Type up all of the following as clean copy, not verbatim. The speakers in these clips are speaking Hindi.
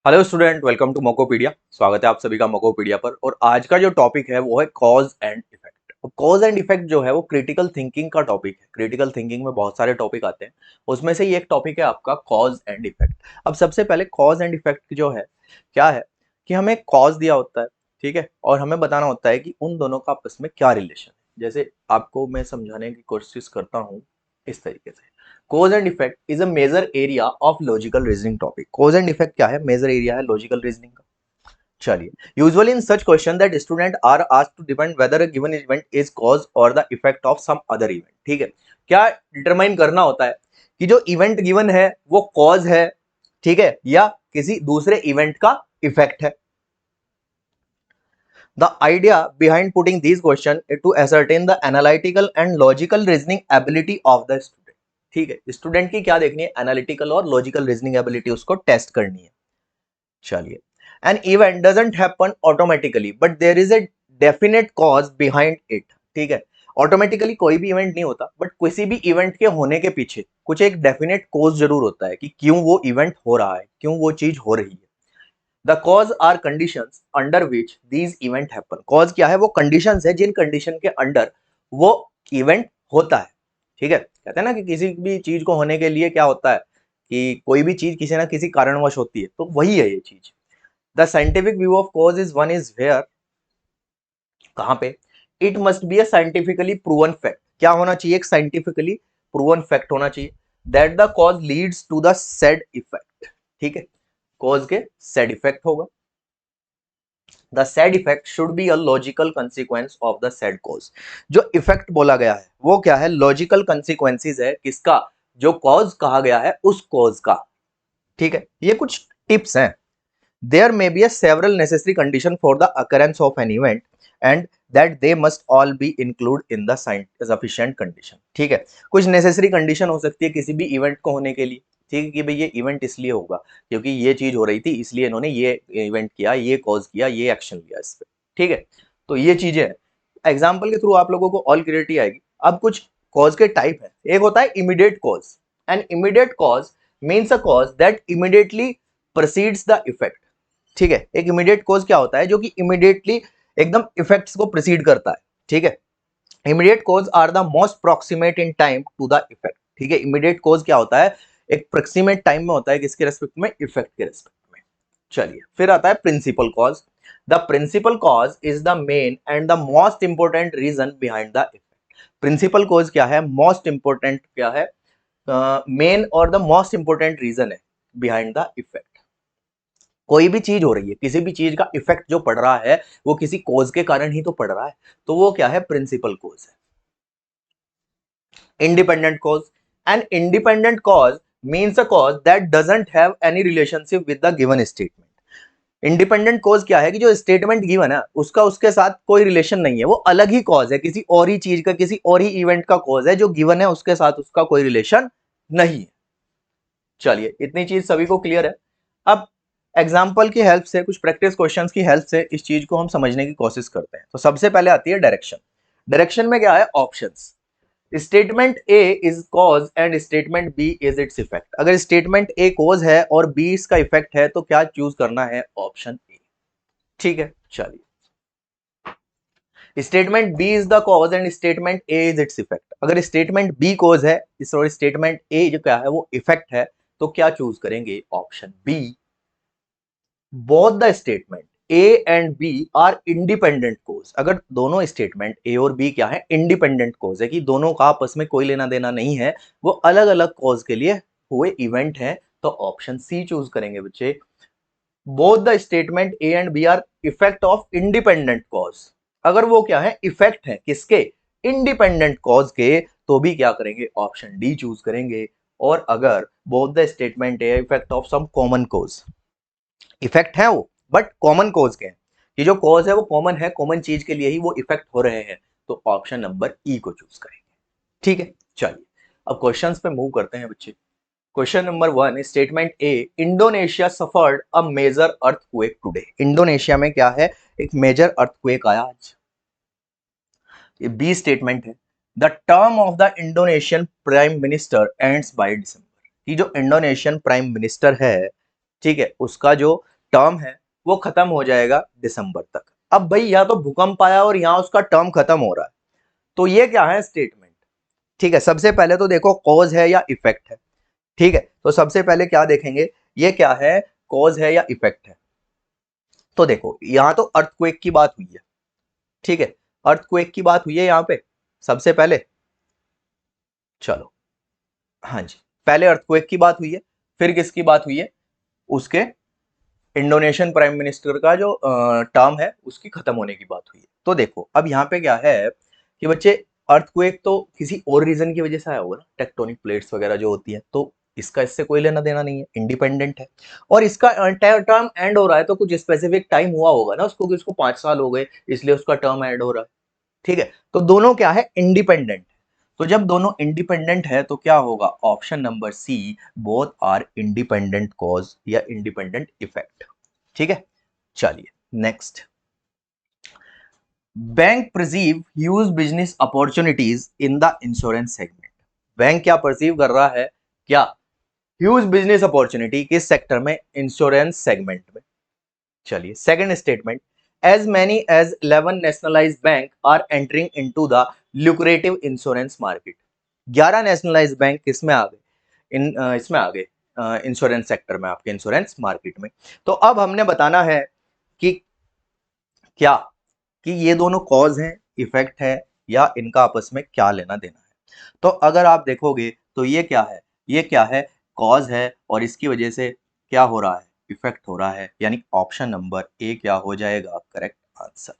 Hello student, welcome to Mokopedia. स्वागत है आप सभी का मोकोपीडिया पर। और आज का जो टॉपिक है वो है cause and effect. Cause and effect जो है वो क्रिटिकल थिंकिंग का टॉपिक है। क्रिटिकल थिंकिंग में बहुत सारे टॉपिक आते हैं, उसमें से ही एक टॉपिक है आपका कॉज एंड इफेक्ट। अब सबसे पहले कॉज एंड इफेक्ट जो है क्या है कि हमें कॉज दिया होता है, ठीक है, और हमें बताना होता है कि उन दोनों का आपस में क्या रिलेशन है। जैसे आपको मैं समझाने की कोशिश करता हूँ इस तरीके से। Cause and effect is a major area of logical reasoning topic. Cause and effect क्या है? मेजर एरिया है लॉजिकल रीजनिंग का। चलिए, usually in such question that student are asked to depend whether a given event is cause or the effect of some other event. ठीक है, क्या डिटरमाइन करना होता है कि जो इवेंट गिवन है वो कॉज है, ठीक है, या किसी दूसरे इवेंट का इफेक्ट है। The idea behind putting these questions is to ascertain the analytical and logical reasoning ability of the student। ठीक है, स्टूडेंट की क्या देखनी है? एनालिटिकल और लॉजिकल रीजनिंग एबिलिटी उसको टेस्ट करनी है। चलिए, an event doesn't happen automatically but there is a definite cause behind it. ठीक है, ऑटोमेटिकली कोई भी इवेंट नहीं होता, बट किसी भी इवेंट के होने के पीछे कुछ एक डेफिनेट कॉज जरूर होता है कि क्यों वो इवेंट हो रहा है, क्यों वो चीज हो रही है। The cause are conditions under which these event happen. Cause क्या है? वो कंडीशंस है जिन कंडीशन के अंडर वो इवेंट होता है। ठीक है, कहते हैं ना कि किसी भी चीज को होने के लिए क्या होता है कि कोई भी चीज किसी ना किसी कारणवश होती है, तो वही है ये चीज। The scientific view of cause is one is where, कहां पे, it must be a scientifically proven fact. क्या होना चाहिए? एक साइंटिफिकली प्रूवन फैक्ट होना चाहिए that the cause leads to the said effect. ठीक है, कॉज के सेड इफेक्ट होगा। The said effect should be a logical consequence of the said cause. जो इफेक्ट बोला गया है वो क्या है? लॉजिकल कंसिक्वेंसेस है किसका? जो कॉज कहा गया है उस कॉज का। ठीक है, ये कुछ टिप्स हैं। There may be a several necessary condition for the occurrence of an event and that they must all be include in the sufficient condition. ठीक है, कुछ नेसेसरी कंडीशन हो सकती है किसी भी इवेंट को होने के लिए। ठीक है, कि भाई ये इवेंट इसलिए होगा क्योंकि ये चीज हो रही थी, इसलिए इन्होंने ये इवेंट किया, ये कॉज किया, ये एक्शन लिया इस पे। ठीक है, तो ये चीजें हैं। एग्जाम्पल के थ्रू आप लोगों को ऑल क्लियरिटी आएगी। अब कुछ कॉज के टाइप है। एक होता है immediate cause. An immediate cause means a cause that immediately precedes the effect. ठीक है, एक इमीडिएट कॉज क्या होता है? जो कि इमीडिएटली एकदम इफेक्ट्स को प्रिसीड करता है। ठीक है, immediate cause are the most proximate in time to the effect. ठीक है, इमीडिएट कॉज क्या होता है? एक प्रोक्सीमेट टाइम में होता है, किसके रेस्पेक्ट में? इफेक्ट के रेस्पेक्ट में। चलिए, फिर आता है principal cause. The principal cause is the main and the most important reason behind the effect. Principal cause क्या है? मोस्ट इंपोर्टेंट क्या है? मेन और द मोस्ट इंपोर्टेंट रीजन है बिहाइंड द इफेक्ट। कोई भी चीज हो रही है, किसी भी चीज का इफेक्ट जो पड़ रहा है वो किसी कॉज के कारण ही तो पड़ रहा है, तो वो क्या है? प्रिंसिपल कॉज है। Independent cause. An independent cause means a cause that doesn't have any relationship with the given statement. Independent cause क्या है? कि जो स्टेटमेंट गिवन है उसका उसके साथ कोई रिलेशन नहीं है, वो अलग ही कॉज है, किसी और ही चीज का, किसी और ही इवेंट का कॉज है जो गिवन है, उसके साथ उसका कोई रिलेशन नहीं है। चलिए, इतनी चीज सभी को क्लियर है। अब एग्जाम्पल की हेल्प से, कुछ प्रैक्टिस क्वेश्चंस की हेल्प से इस चीज को हम समझने की कोशिश करते हैं। तो सबसे पहले आती है डायरेक्शन। डायरेक्शन में क्या है? Options. Statement A is cause and statement B is its effect. अगर स्टेटमेंट ए कॉज है और बी इसका इफेक्ट है तो क्या चूज करना है? Option A. ठीक है, चलिए, statement B is the cause and statement A is its effect. अगर स्टेटमेंट बी कॉज है और स्टेटमेंट ए जो क्या है वो इफेक्ट है, तो क्या चूज करेंगे? Option B. Both the statement A and B are independent causes. अगर दोनों स्टेटमेंट ए और बी क्या है? इंडिपेंडेंट कोज है, कि दोनों का आपस में कोई लेना देना नहीं है, वो अलग अलग कॉज के लिए हुए इवेंट है, तो ऑप्शन सी चूज करेंगे बच्चे। Both the statement A and B are effect of independent cause. अगर वो क्या है? इफेक्ट है किसके? इंडिपेंडेंट कॉज के, तो भी क्या करेंगे? ऑप्शन डी चूज करेंगे। और अगर both the statement A effect of some common cause, effect है वो बट कॉमन कॉज के हैं, कि जो कॉज है वो कॉमन है, कॉमन चीज के लिए ही वो इफेक्ट हो रहे हैं, तो ऑप्शन नंबर ई को चूज करेंगे। ठीक है, चलिए, अब क्वेश्चंस पे मूव करते हैं बच्चे। Question number 1, statement A, Indonesia suffered a major earthquake today. Indonesia में क्या है? एक मेजर अर्थक्वेक आया आज। ये बी स्टेटमेंट है, the term of the Indonesian prime minister ends by December. कि जो इंडोनेशियन प्राइम मिनिस्टर है, ठीक है, उसका जो टर्म है वो खत्म हो जाएगा दिसंबर तक। अब भाई यहाँ तो भूकंप आया और यहाँ उसका टर्म खत्म हो रहा है, तो ये क्या है स्टेटमेंट। ठीक है, सबसे पहले तो देखो कॉज है या इफेक्ट है। ठीक है, तो सबसे पहले क्या देखेंगे, ये क्या है, कॉज है या इफेक्ट है। तो देखो यहाँ तो अर्थक्वेक की बात हुई है। ठीक है, अर्थक्वेक की बात हुई है यहाँ पे सबसे पहले। चलो, हाँ जी, पहले अर्थक्वेक की बात हुई है, फिर किसकी बात हुई है, उसके इंडोनेशियन प्राइम मिनिस्टर का जो टर्म है उसकी खत्म होने की बात हुई है। तो देखो अब यहाँ पे क्या है कि बच्चे, अर्थक्वेक तो किसी और रीजन की वजह से आया होगा ना, टेक्टोनिक प्लेट्स वगैरह जो होती है, तो इसका इससे कोई लेना देना नहीं है, इंडिपेंडेंट है। और इसका टर्म एंड हो रहा है तो कुछ स्पेसिफिक टाइम हुआ होगा ना उसको, कि उसको 5 साल हो गए इसलिए उसका टर्म एंड हो रहा है। ठीक है, तो दोनों क्या है, इंडिपेंडेंट। तो जब दोनों इंडिपेंडेंट है तो क्या होगा, option number C, both are independent cause या इंडिपेंडेंट इफेक्ट। ठीक है, चलिए next. Bank perceive huge business opportunities in the insurance segment. Bank क्या परसीव कर रहा है, क्या ह्यूज बिजनेस अपॉर्चुनिटी किस सेक्टर में, इंश्योरेंस सेगमेंट में। चलिए second statement, as many as 11 nationalised bank are entering into the lucrative insurance market. 11 nationalised bank किसमें आ गए, इसमें आ गए इंश्योरेंस सेक्टर में, आपके इंश्योरेंस मार्केट में। तो अब हमने बताना है कि क्या, कि ये दोनों कॉज हैं, इफेक्ट है, या इनका आपस में क्या लेना देना है। तो अगर आप देखोगे तो ये क्या है, ये क्या है, कॉज है, और इसकी वजह से क्या हो रहा है, इफेक्ट हो रहा है, यानी ऑप्शन नंबर ए क्या हो जाएगा करेक्ट आंसर।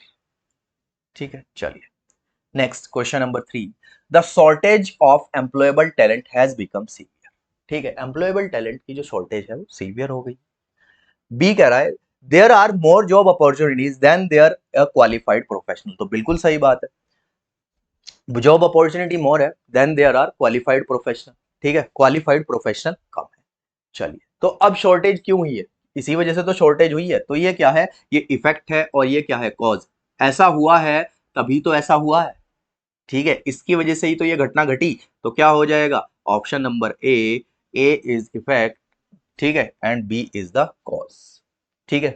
ठीक है, चलिए next question number 3, the shortage of employable talent has become severe. ठीक है, एम्प्लॉयबल टैलेंट की जो शॉर्टेज है वो सीवियर हो गई। बी कह रहा है there are more job opportunities than there qualified professional. तो बिल्कुल सही बात है, जॉब अपॉर्चुनिटी मोर है than there are qualified professional. ठीक है, क्वालिफाइड प्रोफेशनल कम है। चलिए, तो अब शॉर्टेज क्यों हुई है, इसी वजह से तो शॉर्टेज हुई है। तो ये क्या है, ये इफेक्ट है, और ये क्या है, कॉज। ऐसा हुआ है तभी तो ऐसा हुआ है। ठीक है, इसकी वजह से ही तो ये घटना घटी। तो क्या हो जाएगा, option number A is effect, ठीक है, and B is the cause. ठीक है,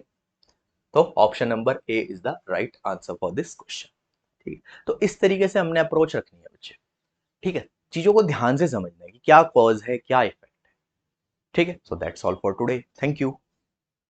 तो option number A is the right answer for this question. ठीक है, तो इस तरीके से हमने अप्रोच रखनी है बच्चे। ठीक है, चीजों को ध्यान से समझना है कि क्या कॉज है क्या इफेक्ट है। ठीक है, so that's all for today, thank you.